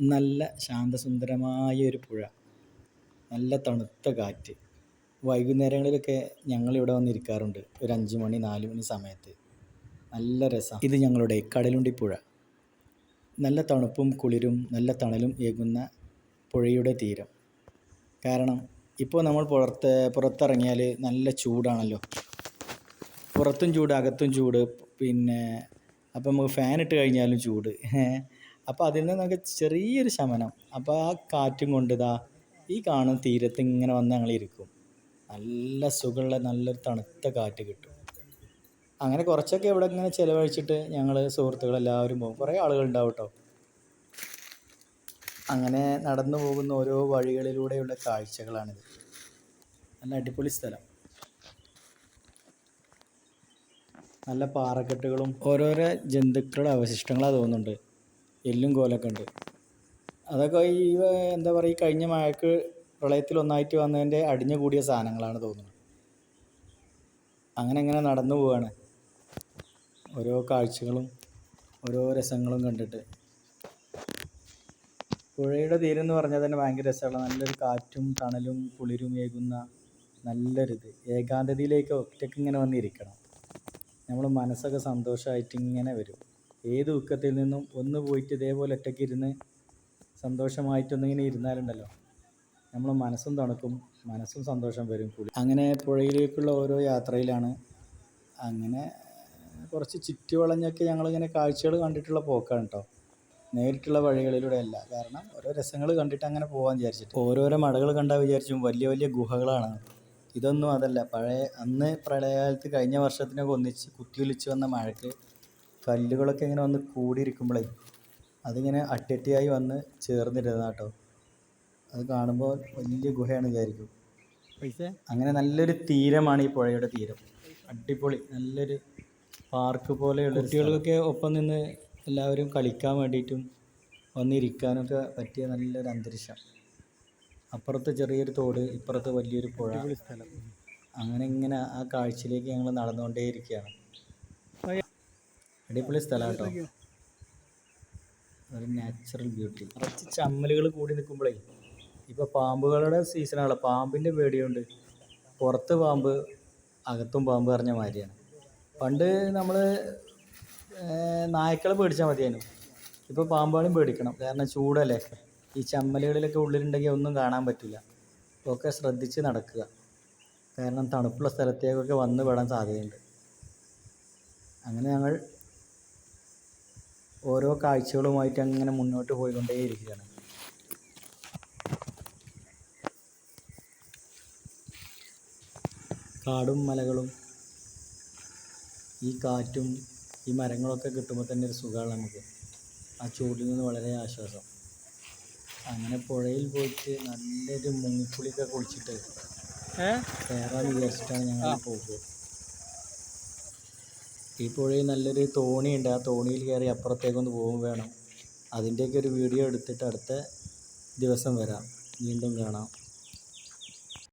നല്ല ശാന്തസുന്ദരമായ ഒരു പുഴ, നല്ല തണുത്ത കാറ്റ്. വൈകുന്നേരങ്ങളിലൊക്കെ ഞങ്ങളിവിടെ വന്നിരിക്കാറുണ്ട്. ഒരു 5 മണി 4 മണി സമയത്ത്. നല്ല രസമാണ്. ഇത് ഞങ്ങളുടെ കടലുണ്ടി പുഴ. നല്ല തണുപ്പും കുളിരും നല്ല തണലും ഏകുന്ന പുഴയുടെ തീരം. കാരണം ഇപ്പോൾ നമ്മൾ പുറത്തിറങ്ങിയാൽ നല്ല ചൂടാണല്ലോ. പുറത്തും ചൂട്, അകത്തും ചൂട്. പിന്നെ അപ്പോൾ നമുക്ക് ഫാൻ ഇട്ട് കഴിഞ്ഞാലും ചൂട്. അപ്പോൾ അതിൽ നിന്നൊക്കെ ചെറിയൊരു ശമനം. അപ്പോൾ ആ കാറ്റും കൊണ്ട് ഈ കാണുന്ന തീരത്ത് ഇങ്ങനെ വന്ന് ഞങ്ങളിരിക്കും. നല്ല സുഖമുള്ള നല്ലൊരു തണുത്ത കാറ്റ് കിട്ടും. അങ്ങനെ കുറച്ചൊക്കെ ഇവിടെ ഇങ്ങനെ ചിലവഴിച്ചിട്ട് ഞങ്ങൾ സുഹൃത്തുക്കളെല്ലാവരും പോകും. കുറേ ആളുകളുണ്ടാവും കേട്ടോ. അങ്ങനെ നടന്നു പോകുന്ന ഓരോ വഴികളിലൂടെയുള്ള കാഴ്ചകളാണിത്. നല്ല അടിപൊളി സ്ഥലം. നല്ല പാറക്കെട്ടുകളും ഓരോരോ ജന്തുക്കളുടെ അവശിഷ്ടങ്ങളാണ് തോന്നുന്നുണ്ട്. എല്ലും കോലൊക്കെ ഉണ്ട്. അതൊക്കെ എന്താ പറയുക, ഈ കഴിഞ്ഞ മഴക്ക് പ്രളയത്തിൽ ഒന്നായിട്ട് വന്നതിൻ്റെ അടിഞ്ഞു കൂടിയ സാധനങ്ങളാണ് തോന്നുന്നത്. അങ്ങനെ നടന്നു പോവാണ്, ഓരോ കാഴ്ചകളും ഓരോ രസങ്ങളും കണ്ടിട്ട്. പുഴയുടെ തീരം എന്ന് പറഞ്ഞാൽ തന്നെ ഭയങ്കര രസമുള്ള നല്ലൊരു കാറ്റും തണലും കുളിരും ഏകുന്ന നല്ലൊരിത്. ഏകാന്തതയിലേക്ക് ഒറ്റയ്ക്ക് ഇങ്ങനെ വന്നിരിക്കണം. നമ്മൾ മനസ്സൊക്കെ സന്തോഷമായിട്ട് ഇങ്ങനെ വരും. ഏത് ദുഃഖത്തിൽ നിന്നും ഒന്ന് പോയിട്ട് ഇതേപോലെ ഒറ്റയ്ക്ക് ഇരുന്ന് സന്തോഷമായിട്ടൊന്നിങ്ങനെ ഇരുന്നാലുണ്ടല്ലോ, നമ്മൾ മനസ്സും തണുക്കും, മനസ്സും സന്തോഷം വരും. അങ്ങനെ പുഴയിലേക്കുള്ള ഓരോ യാത്രയിലാണ്. അങ്ങനെ കുറച്ച് ചുറ്റുവളഞ്ഞൊക്കെ ഞങ്ങളിങ്ങനെ കാഴ്ചകൾ കണ്ടിട്ടുള്ള പോക്കാണ് കേട്ടോ. നേരിട്ടുള്ള വഴികളിലൂടെ അല്ല. കാരണം ഓരോ രസങ്ങൾ കണ്ടിട്ട് അങ്ങനെ പോകാൻ വിചാരിച്ചിട്ട്. ഓരോരോ മടകൾ കണ്ടാൽ വിചാരിച്ചും വലിയ വലിയ ഗുഹകളാണ്. ഇതൊന്നും അതല്ല. അന്ന് പ്രളയകാലത്ത് കഴിഞ്ഞ വർഷത്തിനൊക്കെ ഒന്നിച്ച് കുത്തിയൊലിച്ച് വന്ന മഴയ്ക്ക് കല്ലുകളൊക്കെ ഇങ്ങനെ വന്ന് കൂടിയിരിക്കുമ്പോഴേ അതിങ്ങനെ അട്ടിയായി വന്ന് ചേർന്നിരുന്ന കേട്ടോ. അത് കാണുമ്പോൾ വലിയ ഗുഹയാണ് വിചാരിക്കും. അങ്ങനെ നല്ലൊരു തീരമാണ് ഈ പുഴയുടെ തീരം. അടിപൊളി നല്ലൊരു പാർക്ക് പോലെയുള്ള കുട്ടികൾക്കൊക്കെ ഒപ്പം നിന്ന് എല്ലാവരും കളിക്കാൻ വേണ്ടിയിട്ടും വന്നിരിക്കാനൊക്കെ പറ്റിയ നല്ലൊരു അന്തരീക്ഷം. അപ്പുറത്ത് ചെറിയൊരു തോട്, ഇപ്പുറത്ത് വലിയൊരു പുഴ. അങ്ങനെ ആ കാഴ്ചയിലേക്ക് ഞങ്ങൾ നടന്നുകൊണ്ടേയിരിക്കുകയാണ്. അടിപൊളി സ്ഥലം കേട്ടോ. ഒരു നാച്ചുറൽ ബ്യൂട്ടി. കുറച്ച് ചമ്മലുകൾ കൂടി നിൽക്കുമ്പോഴേ, ഇപ്പോൾ പാമ്പുകളുടെ സീസണാണ്. പാമ്പിൻ്റെ പേടിയുണ്ട്. പുറത്ത് പാമ്പ്, അകത്തും പാമ്പ് പറഞ്ഞ മാതിരിയാണ്. പണ്ട് നമ്മൾ നായ്ക്കളെ പേടിച്ചാൽ മതിയായിരുന്നു. ഇപ്പോൾ പാമ്പാളും പേടിക്കണം. കാരണം ചൂടല്ലേ. ഈ ചമ്മലുകളിലൊക്കെ ഉള്ളിലുണ്ടെങ്കിൽ ഒന്നും കാണാൻ പറ്റില്ല. ഒക്കെ ശ്രദ്ധിച്ച് നടക്കുക. കാരണം തണുപ്പുള്ള സ്ഥലത്തേക്കൊക്കെ വന്ന് പെടാൻ സാധ്യതയുണ്ട്. അങ്ങനെ ഞങ്ങൾ ഓരോ കാഴ്ചകളുമായിട്ട് അങ്ങനെ മുന്നോട്ട് പോയിക്കൊണ്ടേയിരിക്കുകയാണ്. കാടും മലകളും ഈ കാറ്റും ഈ മരങ്ങളൊക്കെ കിട്ടുമ്പോൾ തന്നെ ഒരു സുഖമാണ് നമുക്ക്. ആ ചൂടിൽ നിന്ന് വളരെ ആശ്വാസം. അങ്ങനെ പുഴയിൽ പോയിട്ട് നല്ലൊരു മുങ്ങിക്കുളിയൊക്കെ കുളിച്ചിട്ട് കയറാൻ വിചാരിച്ചിട്ടാണ് ഞങ്ങൾ പോകുക. ഈ പുഴയിൽ നല്ലൊരു തോണിയുണ്ട്. ആ തോണിയിൽ കയറി അപ്പുറത്തേക്കൊന്ന് പോകും വേണം. അതിൻ്റെയൊക്കെ ഒരു വീഡിയോ എടുത്തിട്ട് അടുത്ത ദിവസം വരാം. വീണ്ടും കാണാം.